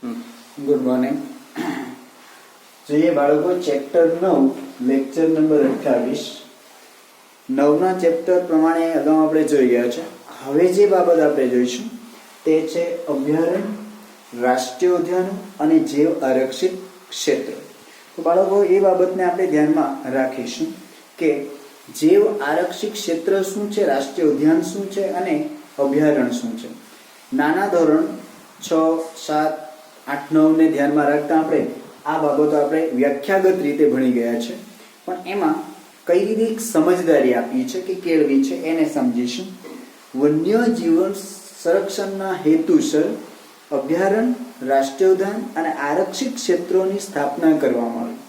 Good morning. જોઈએ બાળકો, chapter 9 lecture number 28. 9ના chapter પ્રમાણે અગાઉ આપણે જોઈ ગયા છે. હવે જે બાબત આપણે જોઈશું તે છે અભયારણ્ય, રાષ્ટ્રીય ઉદ્યાનો અને જૈવ આરક્ષિત ક્ષેત્ર. તો બાળકો, એ બાબતને આપણે ધ્યાનમાં રાખીશું કે જૈવ આરક્ષિત ક્ષેત્ર શું છે, રાષ્ટ્રીય ઉદ્યાન શું છે અને અભયારણ્ય શું છે. નાના ધોરણ 6, 7, 8, 9 ને ધ્યાનમાં રાખતા આપણે આ બાબતો આપણે વ્યાખ્યાગત રીતે ભણી ગયા છે, પણ એમાં કઈ રીતે સમજદારી આપી છે કે કેળવી છે એને સમજીશું. વન્ય જીવન સંરક્ષણના હેતુસર અભયારણ્ય, રાષ્ટ્રીય ઉદ્યાન અને આરક્ષિત ક્ષેત્રોની સ્થાપના કરવામાં આવી,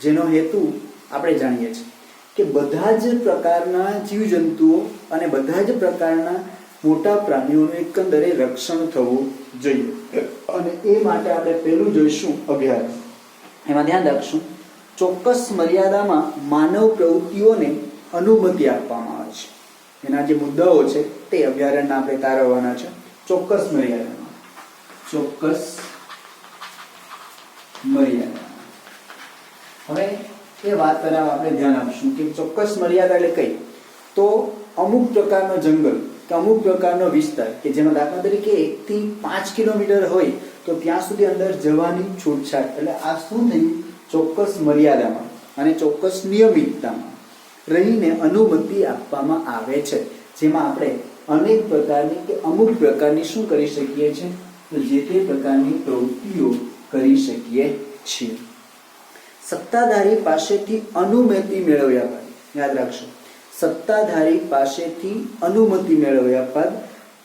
જેનો હેતુ આપણે જાણીએ છીએ કે બધા જ પ્રકારના જીવજંતુઓ અને બધા જ પ્રકારના મોટા પ્રાણીઓનું એકંદરે રક્ષણ થવું જોઈએ. અને એ માટે આપણે પહેલું જોઈશું અભયારણ્ય. એમાં ધ્યાન રાખશું, ચોક્કસ મર્યાદામાં માનવ પ્રવૃત્તિઓને અનુમતિ આપવામાં આવે છે. એના જે મુદ્દાઓ છે તે અભયારણ્યના આપણે તારવવાના છે. ચોક્કસ મર્યાદામાં, ચોક્કસ મર્યાદા. હવે એ વાત તરફ આપણે ધ્યાન આપશું કે ચોક્કસ મર્યાદા એટલે કઈ, તો અમુક પ્રકારનો જંગલ કે અમુક પ્રકારનો વિસ્તાર કે જેમાં દાખલા તરીકે 1 થી 5 કિલોમીટર હોય તો ત્યાં સુધી અંદર જવાની છૂટછાટ, એટલે આ શું થયું, ચોક્કસ મર્યાદામાં અને ચોક્કસ નિયમિતતામાં રહીને અનુમતિ આપવામાં આવે છે, જેમાં આપણે અનેક પ્રકારની કે અમુક પ્રકારની શું કરી શકીએ છીએ, તો જે તે પ્રકારની પ્રવૃત્તિઓ કરી શકીએ છીએ. સત્તાધારી પાસેથી અનુમતિ મેળવ્યા બાદ, યાદ રાખશો, સત્તાધારી પાસેથી અનુમતિ મેળવ્યા બાદ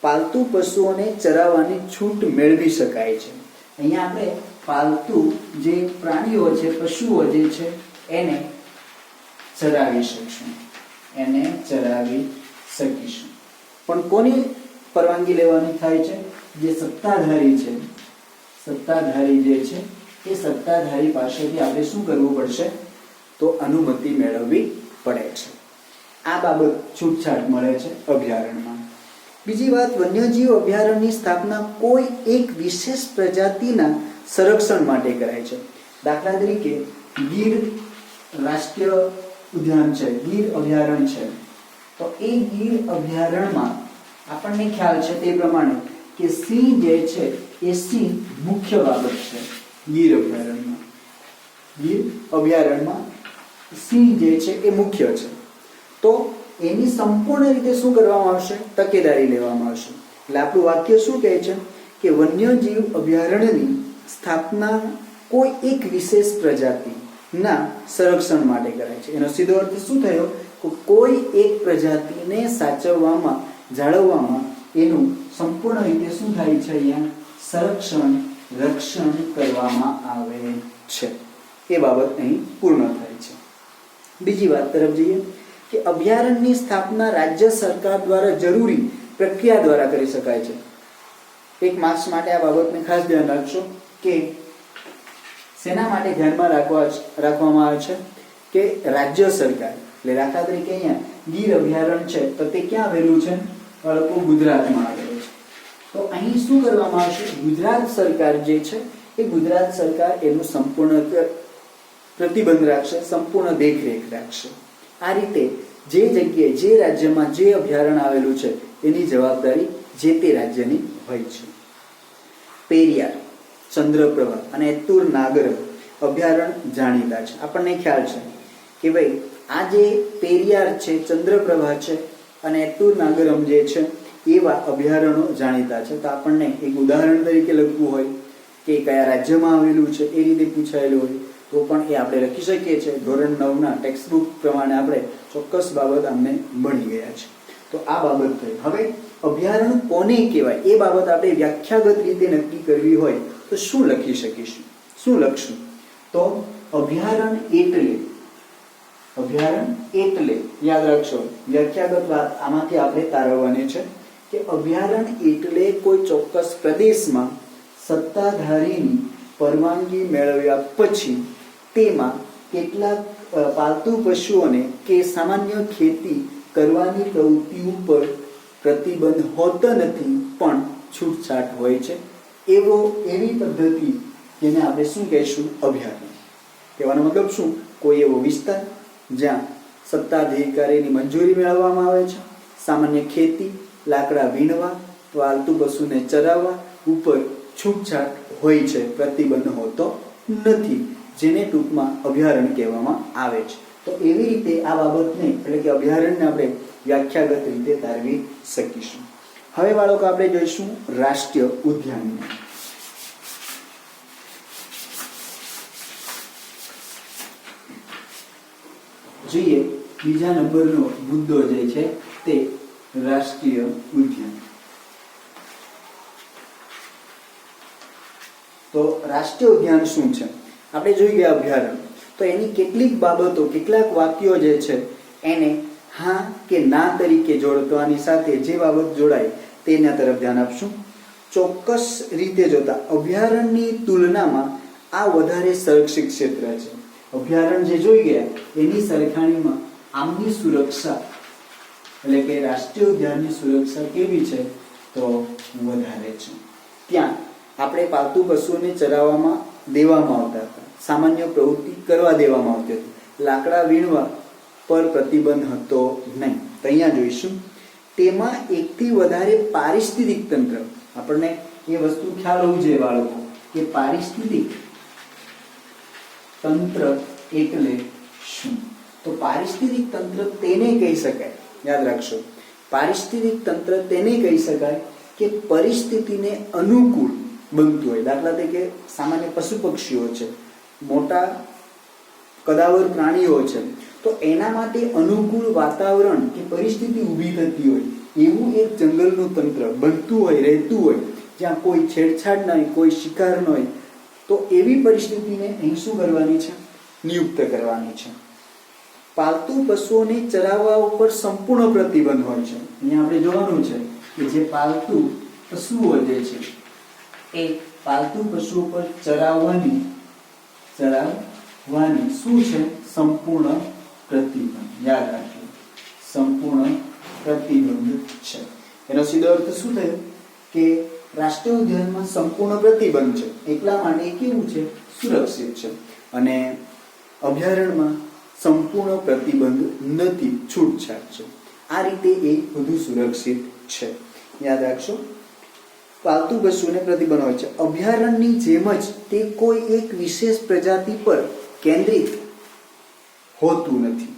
પાલતુ પશુઓને ચરાવવાની છૂટ મેળવી શકાય છે. અહીંયા આપણે પાલતુ જે પ્રાણીઓ છે, પશુઓ જે છે એને ચરાવી શકીશું. પણ કોની પરવાનગી લેવાની થાય છે? જે સત્તાધારી છે, સત્તાધારી જે છે એ સત્તાધારી પાસેથી આપણે શું કરવું પડશે, તો અનુમતિ મેળવવી પડે છે. આ બાબત છૂટછાટ મળે છે અભયારણ્યમાં. બીજી વાત, વન્યજીવ અભયારણ્યની સ્થાપના કોઈ એક વિશેષ પ્રજાતિના સંરક્ષણ માટે કરાય છે. દાખલા તરીકે ગીર રાષ્ટ્રીય ઉદ્યાન છે, ગીર અભયારણ્ય છે, તો એ ગીર અભયારણ્યમાં આપણને ખ્યાલ છે તે પ્રમાણે કે સિંહ જે છે એ સિંહ મુખ્ય બાબત છે. ગીર અભયારણ્યમાં સિંહ જે છે એ મુખ્ય છે, તો એની સંપૂર્ણ રીતે શું કરવામાં આવશે, તકેદારી લેવામાં આવશે. એટલે આપણું વાક્ય શું કહે છે કે વન્યજીવ અભયારણ્યની સ્થાપના કોઈ એક વિશેષ પ્રજાતિના સંરક્ષણ માટે કરાય છે. એનો સીધો અર્થ શું થયો કે કોઈ એક પ્રજાતિને સાચવવામાં, જાળવવામાં એનું સંપૂર્ણ રીતે શું થાય છે, અહીંયા રક્ષણ કરવામાં આવે છે. એ બાબત અહીં પૂર્ણ થાય છે. બીજી વાત તરફ જઈએ કે અભયારણ્યની સ્થાપના રાજ્ય સરકાર દ્વારા જરૂરી પ્રક્રિયા દ્વારા કરી શકાય છે. એક માસ માટે આ બાબતને ખાસ ધ્યાન રાખશો કે શેના માટે ધ્યાનમાં રાખવામાં આવે છે કે રાજ્ય સરકાર, એટલે દાખલા તરીકે અહીંયા ગીર અભયારણ્ય છે તો તે ક્યાં આવેલું છે, બાળકો, ગુજરાતમાં આવેલું છે. તો અહીં શું કરવામાં આવશે, ગુજરાત સરકાર જે છે એ ગુજરાત સરકાર એનું સંપૂર્ણ પ્રતિબંધ રાખશે, સંપૂર્ણ દેખરેખ રાખશે. આ રીતે જે જગ્યાએ, જે રાજ્યમાં જે અભયારણ્ય આવેલું છે એની જવાબદારી જે તે રાજ્યની હોય છે. પેરિયાર, ચંદ્રપ્રભા અને એત્તુર નાગર અભયારણ્ય જાણીતા છે. આપણને ખ્યાલ છે કે ભાઈ આ જે પેરિયાર છે, ચંદ્રપ્રભા છે અને એત્તુર નાગરમ જે છે એવા અભયારણ્યો જાણીતા છે. તો આપણને એક ઉદાહરણ તરીકે લખવું હોય કે કયા રાજ્યમાં આવેલું છે એ રીતે પૂછાયેલું હોય તો પણ એ આપણે લખી શકીએ છીએ. ધોરણ 9ના ટેક્સ્ટબુક પ્રમાણે આપણે ચોક્કસ બાબત અમને ભણી ગયા છે. તો આ બાબત થઈ. હવે અભયારણ્ય કોને કહેવાય એ બાબત આપણે વ્યાખ્યાગત રીતે નક્કી કરવી હોય તો શું લખી શકીશું, શું લખશું, તો અભયારણ્ય એટલે યાદ રાખશો, વ્યાખ્યાગત વાત આમાંથી આપણે તારવવાની છે કે અભયારણ્ય એટલે કોઈ ચોક્કસ પ્રદેશમાં સત્તાધારીની પરવાનગી મેળવ્યા પછી તેમાં કેટલાક પાલતુ પશુઓને કે સામાન્ય ખેતી કરવાની પ્રવૃત્તિ ઉપર પ્રતિબંધ હોતો નથી, પણ છૂટછાટ હોય છે. એવી પદ્ધતિ જેને આપણે શું કહીશું? અભયારણ્ય. કહેવાનો મતલબ શું? કોઈ એવો વિસ્તાર જ્યાં સત્તાધિકારીની મંજૂરી મેળવવામાં આવે છે, સામાન્ય ખેતી, લાકડા વીણવા, પાલતુ પશુને ચરાવવા ઉપર છૂટછાટ હોય છે, પ્રતિબંધ હોતો નથી, જેને ટૂંકમાં અભયારણ્ય કહેવામાં આવે છે. તો એવી રીતે આ બાબતને એટલે કે અભયારણ્યને આપણે વ્યાખ્યાગત રીતે તારવી શકીશું. હવે બાળકો આપણે જોઈશું રાષ્ટ્રીય ઉદ્યાન. જોઈએ બીજા નંબરનો મુદ્દો જે છે તે રાષ્ટ્રીય ઉદ્યાન. તો રાષ્ટ્રીય ઉદ્યાન શું છે? આપણે જોઈ ગયા અભયારણ્ય. તો એની કેટલીક બાબતો, કેટલાક વાક્યો જે છે એને હા કે ના તરીકે જોડવાની સાથે જે બાબત જોડાય તેના તરફ ધ્યાન આપશું. ચોક્કસ રીતે જોતા અભયારણ્યની તુલનામાં આ વધારે સંરક્ષિત ક્ષેત્ર છે. અભયારણ્ય જે જોઈ ગયા એની સરખામણીમાં આમની સુરક્ષા એટલે કે રાષ્ટ્રીય ઉદ્યાનની સુરક્ષા કેવી છે? તો વધારે છે. ત્યાં આપણે પાલતુ પશુઓને ચરાવવામાં દેવામાં આવતા હતા, સામાન્ય પ્રવૃત્તિ કરવા દેવામાં આવતી હતી, લાકડા વીણવા પર પ્રતિબંધ હતો નહીં. તો અહીંયા જોઈશું તેમાં એકથી વધારે પારિસ્થિતિક તંત્ર. આપણને એ વસ્તુ ખ્યાલ હોવું જોઈએ બાળકો કે પારિસ્થિતિક તંત્ર એટલે શું? તો પારિસ્થિતિક તંત્ર તેને કહી શકાય, યાદ રાખશો, પારિસ્થિતિક તંત્ર તેને કહી શકાય કે પરિસ્થિતિને અનુકૂળ બનતું હોય. દાખલા તરીકે સામાન્ય પશુ પક્ષીઓ છે, મોટા કદાવર પ્રાણીઓ છે, તો એના માટે અનુકૂળ વાતાવરણ કે પરિસ્થિતિ ઊભી થતી હોય એવું એક જંગલનું તંત્ર બનતું હોય, રહેતું હોય, જ્યાં કોઈ છેડછાડ ન હોય, કોઈ શિકાર ન હોય, તો એવી પરિસ્થિતિને અહીં શું કરવાની છે? નિયુક્ત કરવાની છે. પાલતુ પશુઓને ચરાવવા ઉપર સંપૂર્ણ પ્રતિબંધ હોય છે. અહીંયા આપણે જોવાનું છે કે જે પાલતુ પશુઓ જે છે એ પાલતુ પશુઓ પર ચરાવવાની શું છે? સંપૂર્ણ પ્રતિબંધ. યાદ રાખજો, સંપૂર્ણ પ્રતિબંધ છે. એનો સીધો અર્થ શું થયો કે રાષ્ટ્રીય ઉદ્યાનમાં સંપૂર્ણ પ્રતિબંધ છે, એટલા માટે કેવું છે? સુરક્ષિત છે. અને અભયારણ્યમાં સંપૂર્ણ પ્રતિબંધ નથી, છૂટછાટ છે. આ રીતે એ વધુ સુરક્ષિત છે. યાદ રાખશો, પાલતુ પશુને પ્રતિબંધ હોય છે. અભયારણ્યની જેમ જ તે કોઈ એક વિશેષ પ્રજાતિ પર કેન્દ્રિત હોતું નથી.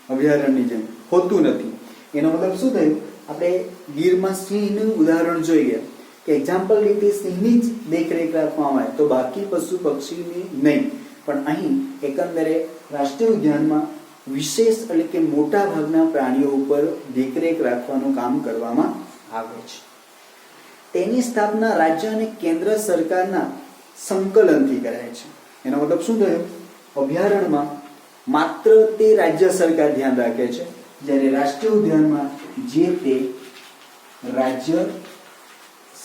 અભયારણ્યની જેમ હોતું નથી. એનો મતલબ શું થયું? આપણે ગીરમાં સિંહનું ઉદાહરણ જોઈએ કે એક્ઝામ્પલ રીતે સિંહની જ દેખરેખ રાખવામાં આવે તો બાકી પશુ પક્ષીની નહીં. પણ અહીં એકંદરે રાષ્ટ્રીય ઉદ્યાનમાં વિશેષ એટલે કે મોટા ભાગના પ્રાણીઓ ઉપર દેખરેખ રાખવાનું કામ કરવામાં આવે છે. તેની સ્થાપના રાજ્ય અને કેન્દ્ર સરકારના સંકલનથી કરાય છે. એનો મતલબ શું થયો? અભયારણ્યમાં માત્ર તે રાજ્ય સરકાર ધ્યાન રાખે છે, જ્યારે રાષ્ટ્રીય ઉદ્યાનમાં જે તે રાજ્ય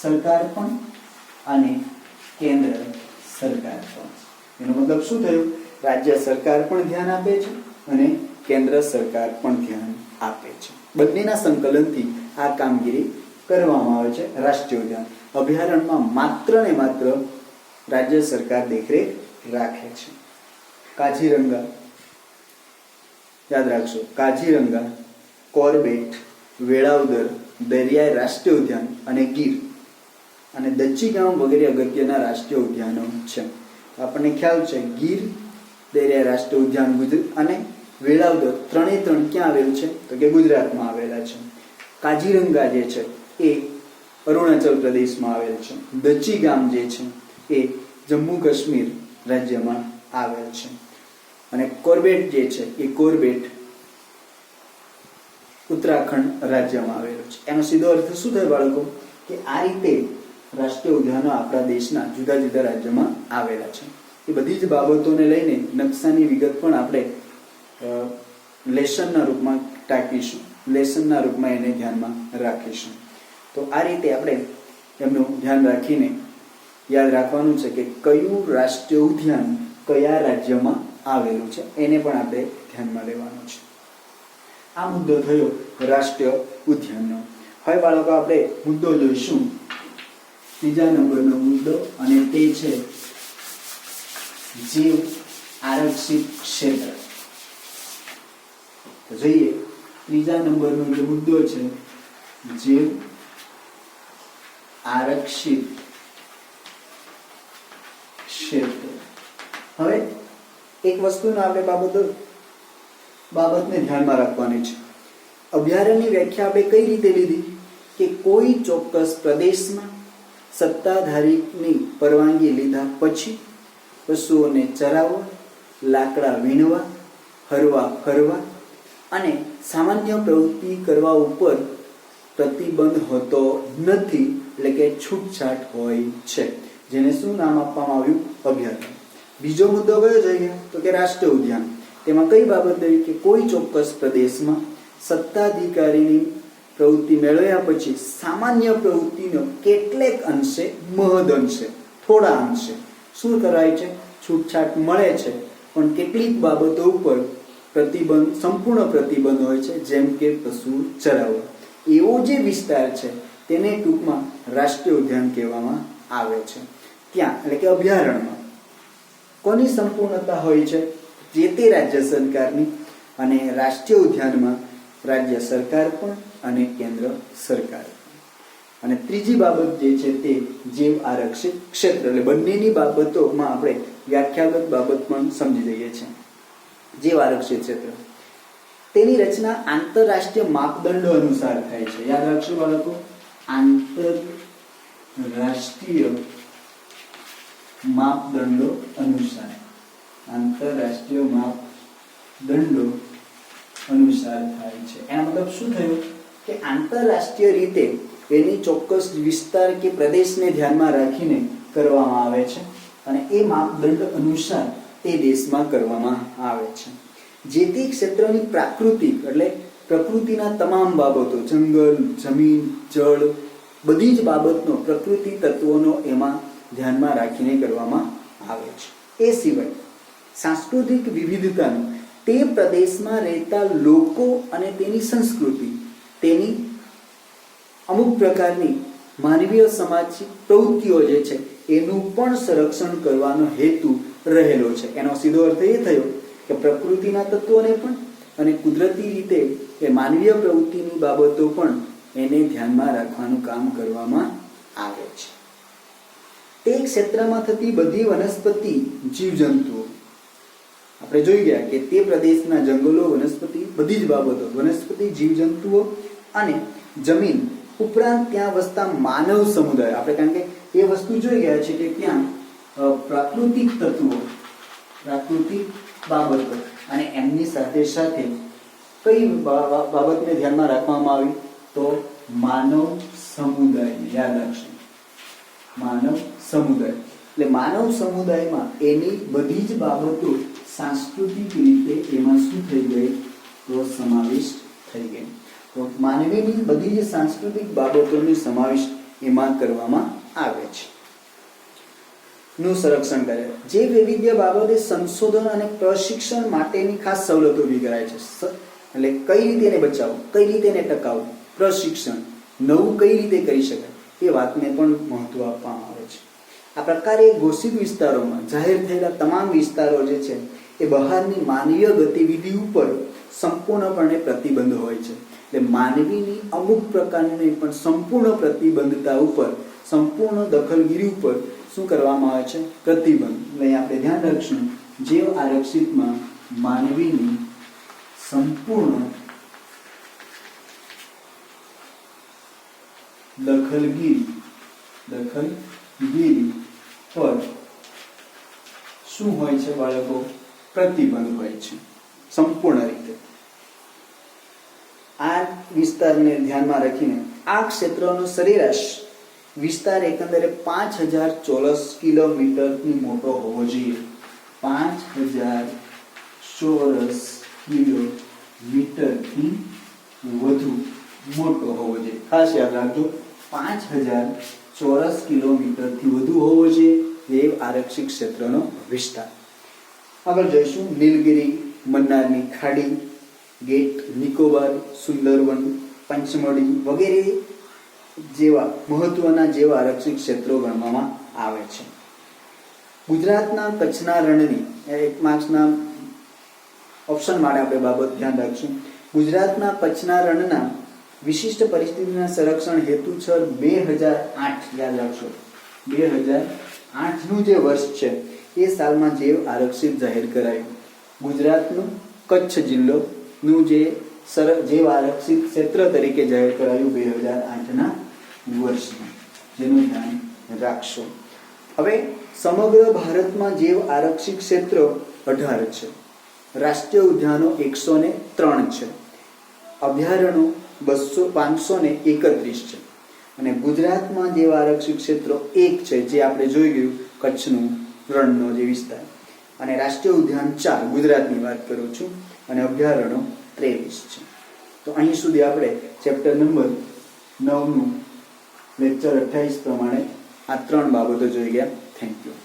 સરકાર પણ અને કેન્દ્ર સરકાર પણ. એનો મતલબ શું થયું? રાજ્ય સરકાર પણ ધ્યાન આપે છે અને કેન્દ્ર સરકાર પણ ધ્યાન આપે છે. બંનેના સંકલનથી આ કામગીરી કરવામાં આવે છે. રાષ્ટ્રીય ઉદ્યાન અભયારણ્યમાં માત્ર ને માત્ર રાજ્ય સરકાર દેખરેખ રાખે છે. કાઝીરંગા, યાદ રાખશો, કાઝીરંગા, કોર્બેટ, વેળાવદર, દરિયાઈ રાષ્ટ્રીય ઉદ્યાન અને ગીર અને દચ્ચીગામ વગેરે અગત્યના રાષ્ટ્રીય ઉદ્યાનો છે. આપણને ખ્યાલ છે ગીર, દરિયાઈ રાષ્ટ્રીય ઉદ્યાન અને વેળાવદર ત્રણે ત્રણ ક્યાં આવેલું છે? તો કે ગુજરાતમાં આવેલા છે. કાઝીરંગા જે છે એ અરુણાચલ પ્રદેશમાં આવેલ છે. દચ્ચીગામ જે છે એ જમ્મુ કાશ્મીર રાજ્યમાં આવેલ છે. અને કોર્બેટ જે છે એ કોર્બેટ ઉત્તરાખંડ રાજ્યમાં આવેલો છે. એનો સીધો અર્થ શું થાય બાળકો? કે આ રીતે રાષ્ટ્રીય ઉદ્યાનો આપણા દેશના જુદા જુદા રાજ્યોમાં આવેલા છે. એ બધી જ બાબતોને લઈને નકશાની વિગત પણ આપણે લેસનના રૂપમાં ટાંકીશું, લેસનના રૂપમાં એને ધ્યાનમાં રાખીશું. તો આ રીતે આપણે એમનું ધ્યાન રાખીને યાદ રાખવાનું છે કે કયું રાષ્ટ્રીય ઉદ્યાન કયા રાજ્યમાં આવેલું છે એને પણ આપણે ધ્યાનમાં લેવાનું છે. આ મુદ્દો થયો રાષ્ટ્રીય ઉદ્યાનનો. હવે બાળકો આપણે મુદ્દો જોઈશું ત્રીજા નંબરનો મુદ્દો અને તે છે જીવ આરક્ષિત ક્ષેત્ર. તો જોઈએ ત્રીજા નંબરનો જે મુદ્દો છે જીવ આરક્ષિત ક્ષેત્ર. હવે એક વસ્તુનો આપણે બાબતને ધ્યાનમાં રાખવાની છે. અભયારણ્યની વ્યાખ્યા આપણે કઈ રીતે લીધી કે કોઈ ચોક્કસ પ્રદેશમાં સત્તાધારીની પરવાનગી લીધા પછી પશુઓને ચરાવવા, લાકડા વીણવા, હરવા ફરવા અને સામાન્ય પ્રવૃત્તિ કરવા ઉપર પ્રતિબંધ હોતો નથી, એટલે કે છૂટછાટ હોય છે, જેને શું નામ આપવામાં આવ્યું? અભયારણ્ય. બીજો મુદ્દો કયો જોઈએ તો કે રાષ્ટ્રીય ઉદ્યાન. તેમાં કઈ બાબત રહી કે કોઈ ચોક્કસ પ્રદેશમાં સત્તાધિકારીની પ્રવૃત્તિ મેળવ્યા પછી સામાન્ય પ્રવૃત્તિનો કેટલેક અંશે, મહદ અંશે, થોડા અંશે શું કરાય છે? છૂટછાટ મળે છે, પણ કેટલીક બાબતો ઉપર પ્રતિબંધ, સંપૂર્ણ પ્રતિબંધ હોય છે, જેમ કે પશુ ચરાવવા. એવો જે વિસ્તાર છે તેને ટૂંકમાં રાષ્ટ્રીય ઉદ્યાન કહેવામાં આવે છે. ત્યાં એટલે કે અભયારણ્યમાં કોની સંપૂર્ણતા હોય છે? જે તે રાજ્ય સરકારની. અને રાષ્ટ્રીય ઉદ્યાનમાં રાજ્ય સરકાર પણ અને કેન્દ્ર સરકાર. અને ત્રીજી બાબત જે છે તે જીવ આરક્ષિત ક્ષેત્ર. એટલે બંનેની બાબતોમાં આપણે વ્યાખ્યાગત બાબત પણ સમજી જઈએ છીએ. જીવ આરક્ષિત ક્ષેત્ર, તેની રચના આંતરરાષ્ટ્રીય માપદંડો અનુસાર થાય છે. યાદ રાખજો બાળકો, આંતરરાષ્ટ્રીય માપદંડો અનુસાર. આંતરરાષ્ટ્રીય માપદંડો અનુસાર થાય છે. એનો મતલબ શું થયું કે આંતરરાષ્ટ્રીય રીતે એની ચોક્કસ વિસ્તાર કે પ્રદેશને ધ્યાનમાં રાખીને કરવામાં આવે છે અને એ માપદંડ અનુસાર તે દેશમાં કરવામાં આવે છે. જે તે ક્ષેત્રની પ્રાકૃતિક એટલે પ્રકૃતિના તમામ બાબતો, જંગલ, જમીન, જળ, બધી જ બાબતનો, પ્રકૃતિ તત્વોનો એમાં ધ્યાનમાં રાખીને કરવામાં આવે છે. એ સિવાય સાંસ્કૃતિક વિવિધતાનું, તે પ્રદેશમાં રહેતા લોકો અને તેની સંસ્કૃતિ, તેની અમુક પ્રકારની માનવીય સમાજની પ્રવૃત્તિઓ જે છે એનું પણ સંરક્ષણ કરવાનો હેતુ રહેલો છે. એનો સીધો અર્થ એ થયો કે પ્રકૃતિના તત્વોને પણ અને કુદરતી રીતે એ માનવીય પ્રવૃત્તિની બાબતો પણ એને ધ્યાનમાં રાખવાનું કામ કરવામાં આવે છે. તે ક્ષેત્રમાં થતી બધી વનસ્પતિ, જીવજંતુઓ આપણે જોઈ ગયા કે તે પ્રદેશના જંગલો, વનસ્પતિ, બધી જ બાબતો, વનસ્પતિ, જીવજંતુઓ અને જમીન ઉપરાંત ત્યાં વસતા માનવ સમુદાય. આપણે કારણ કે એ વસ્તુ જોઈ ગયા છે કે ત્યાં પ્રાકૃતિક તત્વો, પ્રાકૃતિક બાબતો અને એમની સાથે સાથે કઈ બાબતને ધ્યાનમાં રાખવામાં આવી તો માનવ સમુદાય. યાદ રાખશે, માનવ સમુદાય. એટલે માનવ સમુદાયમાં એની બધી જ બાબતો સાંસ્કૃતિક રીતે એમાં શું થઈ ગઈ તો સમાવિષ્ટ થઈ ગઈ. તો માનવીની બધી જ સાંસ્કૃતિક બાબતોનો સમાવેશ એમાં કરવામાં આવે છે. નું સંરક્ષણ કરે. જે વૈવિધ્ય બાબતે સંશોધન અને પ્રશિક્ષણ માટેની ખાસ સવલતો ઊભી કરાય છે. એટલે કઈ રીતે એને બચાવવું, કઈ રીતે એને ટકાવવું, પ્રશિક્ષણ નવું કઈ રીતે કરી શકાય એ વાતને પણ મહત્વ આપવામાં આવે છે. આ પ્રકારે ઘોષિત વિસ્તારોમાં જાહેર થયેલા તમામ વિસ્તારો જે છે એ બહારની માનવીય ગતિવિધિ ઉપર સંપૂર્ણપણે પ્રતિબંધ હોય છે. એટલે માનવીની અમુક પ્રકારની પણ સંપૂર્ણ પ્રતિબંધતા ઉપર, સંપૂર્ણ દખલગીરી ઉપર શું કરવામાં આવે છે? પ્રતિબંધ. એટલે આપણે ધ્યાન રાખશું, જીવ આરક્ષિતમાં માનવીની સંપૂર્ણ દખલગીરી પર શું હોય છે બાળકો? પ્રતિબંધ હોય છે સંપૂર્ણ રીતે. આ વિસ્તારને ધ્યાનમાં રાખીને આ ક્ષેત્રનો સરેરાશ વિસ્તાર એકંદરે 5000 ચોરસ કિલોમીટરથી મોટો હોવો જોઈએ. 5000 ચોરસ કિલોમીટરથી વધુ મોટો હોવો જોઈએ. ખાસ યાદ રાખજો, 5000 ચોરસ કિલોમીટરથી વધુ હોવો જોઈએ એ આરક્ષિત ક્ષેત્રનો વિસ્તાર. આગળ જોઈશું નીલગિરી, મન્નારની ખાડી, ગેટ નિકોબાર, સુંદરવન, પંચમઢી વગેરે જેવા મહત્વના જેવા આરક્ષિત ક્ષેત્રો ગણવામાં આવે છે. ગુજરાતના કચ્છના રણની એક માર્ક્સના ઓપ્શન માટે આપણે બાબત ધ્યાન રાખશું. ગુજરાતના કચ્છના રણના વિશિષ્ટ પરિસ્થિતિના સંરક્ષણ હેતુસર 2008 યાદ રાખશો 2008 નું જે વર્ષ છે એ સાલમાં જૈવ આરક્ષિત જાહેર કરાયું. ગુજરાતનું કચ્છ જિલ્લોનું જે જૈવ આરક્ષિત ક્ષેત્ર તરીકે જાહેર કરાયું 2008ના વર્ષમાં, જેનું ધ્યાન રાખશો. હવે સમગ્ર ભારતમાં જૈવ આરક્ષિત ક્ષેત્રો 18 છે. રાષ્ટ્રીય ઉદ્યાનો 103 છે. અભયારણ્યો 531 છે. અને ગુજરાતમાં જૈવ આરક્ષિત ક્ષેત્રો 1 છે, જે આપણે જોઈ ગયું કચ્છનું રણનો જે વિસ્તાર. અને રાષ્ટ્રીય ઉદ્યાન 4 ગુજરાતની વાત કરું છું, અને અભયારણ્યો 23 છે. તો અહીં સુધી આપણે ચેપ્ટર નંબર 9 નું લેક્ચર 28 પ્રમાણે આ 3 બાબતો જોઈ ગયા. Thank you.